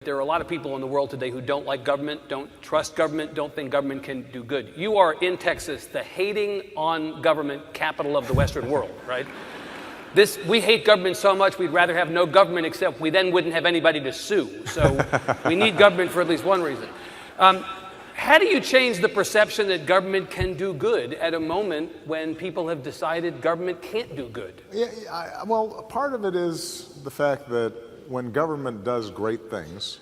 There are a lot of people in the world today who don't like government, don't trust government, don't think government can do good. You are in Texas, the hating on government capital of the Western world, right? We hate government so much we'd rather have no government, except we then wouldn't have anybody to sue. So we need government for at least one reason. How do you change the perception that government can do good at a moment when people have decided government can't do good? Well, part of it is the fact that when government does great things,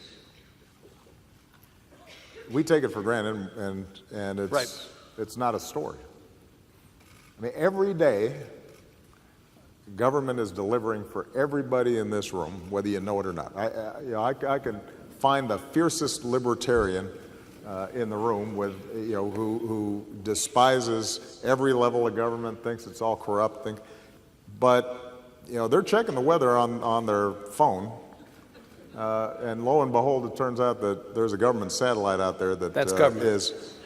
we take it for granted, and it's, right. It's not a story. I mean, every day, government is delivering for everybody in this room, whether you know it or not. I can find the fiercest libertarian in the room with, who despises every level of government, thinks it's all corrupt, but they're checking the weather on their phone, and lo and behold, it turns out that there's a government satellite out there that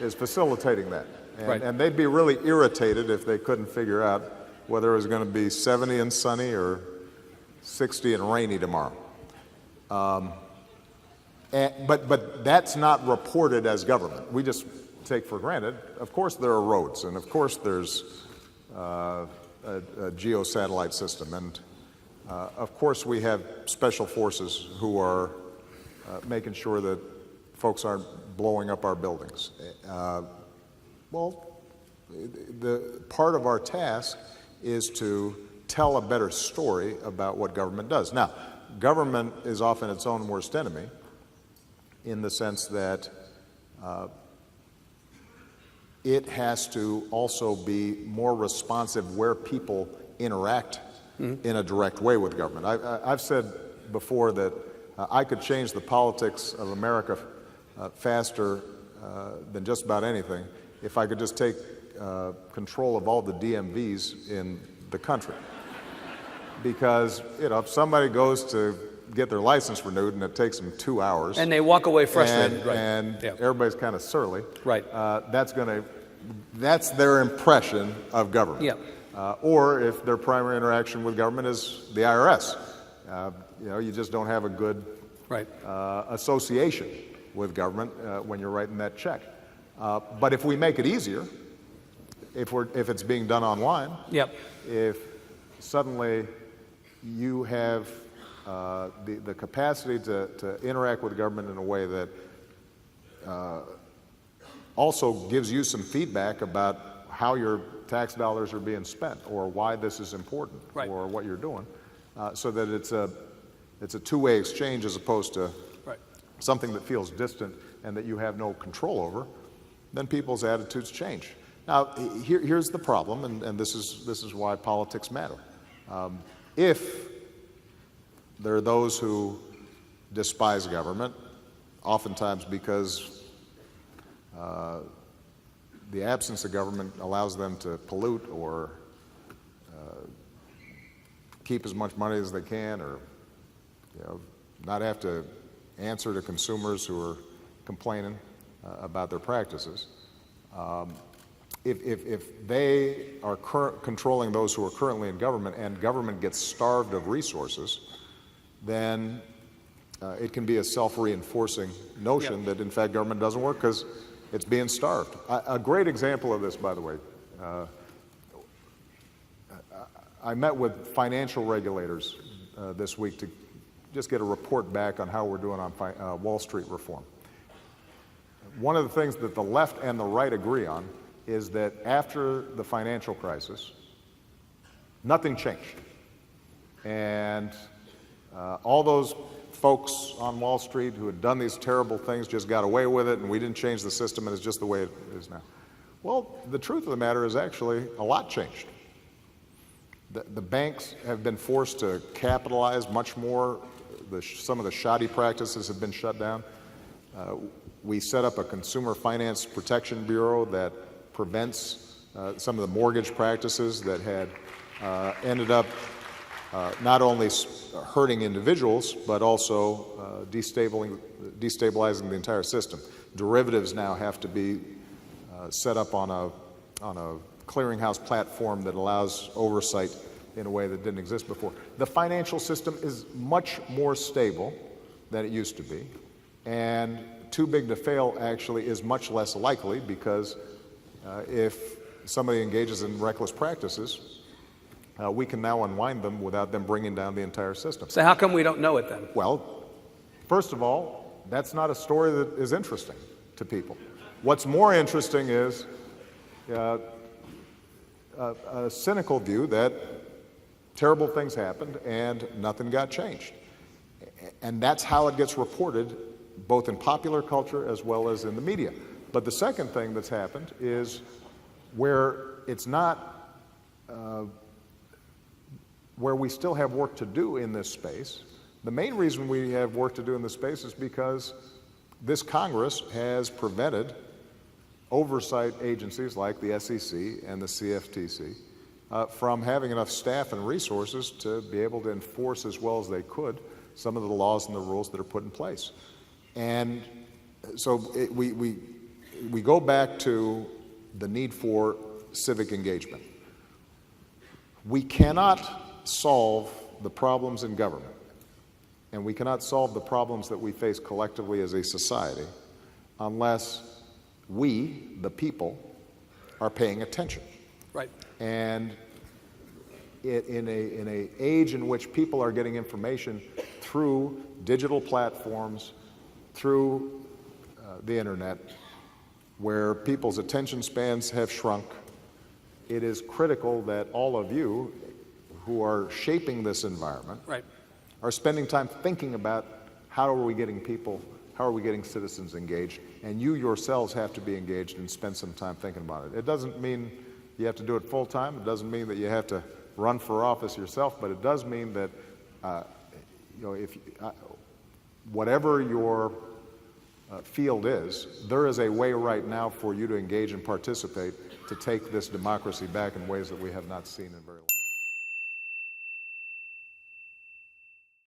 is facilitating that. And they'd be really irritated if they couldn't figure out whether it was going to be 70 and sunny or 60 and rainy tomorrow. But that's not reported as government. We just take for granted. Of course there are roads, and of course there's a geosatellite system, and of course we have special forces who are making sure that folks aren't blowing up our buildings. Well, the part of our task is to tell a better story about what government does. Now, government is often its own worst enemy in the sense that it has to also be more responsive where people interact in a direct way with government. I've said before that I could change the politics of America faster than just about anything if I could just take control of all the DMVs in the country. Because, if somebody goes to get their license renewed and it takes them 2 hours. And they walk away frustrated, and everybody's kind of surly. Right. That's their impression of government. Yeah. Or if their primary interaction with government is the IRS. You just don't have a good association with government when you're writing that check. But if we make it easier, if it's being done online, if suddenly you have the capacity to interact with government in a way that also gives you some feedback about how your tax dollars are being spent or why this is important or what you're doing, so that it's a two-way exchange as opposed to something that feels distant and that you have no control over, then people's attitudes change. Now, here's the problem, and this is why politics matter. If there are those who despise government, oftentimes because the absence of government allows them to pollute or keep as much money as they can, or not have to answer to consumers who are complaining about their practices. If they are controlling those who are currently in government and government gets starved of resources, then it can be a self-reinforcing notion that in fact government doesn't work because it's being starved. A great example of this, by the way, I met with financial regulators this week to just get a report back on how we're doing on Wall Street reform. One of the things that the left and the right agree on is that after the financial crisis, nothing changed. And all those folks on Wall Street who had done these terrible things just got away with it, and we didn't change the system, and it's just the way it is now. Well, the truth of the matter is actually a lot changed. The banks have been forced to capitalize much more. Some of the shoddy practices have been shut down. We set up a Consumer Finance Protection Bureau that prevents some of the mortgage practices that had ended up not only hurting individuals, but also destabilizing the entire system. Derivatives now have to be set up on a clearinghouse platform that allows oversight in a way that didn't exist before. The financial system is much more stable than it used to be. And too big to fail actually is much less likely, because if somebody engages in reckless practices, we can now unwind them without them bringing down the entire system. So how come we don't know it then? Well, first of all, that's not a story that is interesting to people. What's more interesting is a cynical view that terrible things happened and nothing got changed. And that's how it gets reported, both in popular culture as well as in the media. But the second thing that's happened is where it's not, where we still have work to do in this space. The main reason we have work to do in this space is because this Congress has prevented oversight agencies like the SEC and the CFTC from having enough staff and resources to be able to enforce as well as they could some of the laws and the rules that are put in place. And so we go back to the need for civic engagement. We cannot solve the problems in government, and we cannot solve the problems that we face collectively as a society unless we, the people, are paying attention. Right. And in an age in which people are getting information through digital platforms, through the internet, where people's attention spans have shrunk, it is critical that all of you who are shaping this environment are spending time thinking about how are we getting people, how are we getting citizens engaged, and you yourselves have to be engaged and spend some time thinking about it. It doesn't mean you have to do it full time. It doesn't mean that you have to run for office yourself, but it does mean that if whatever your field is, there is a way right now for you to engage and participate to take this democracy back in ways that we have not seen in very long.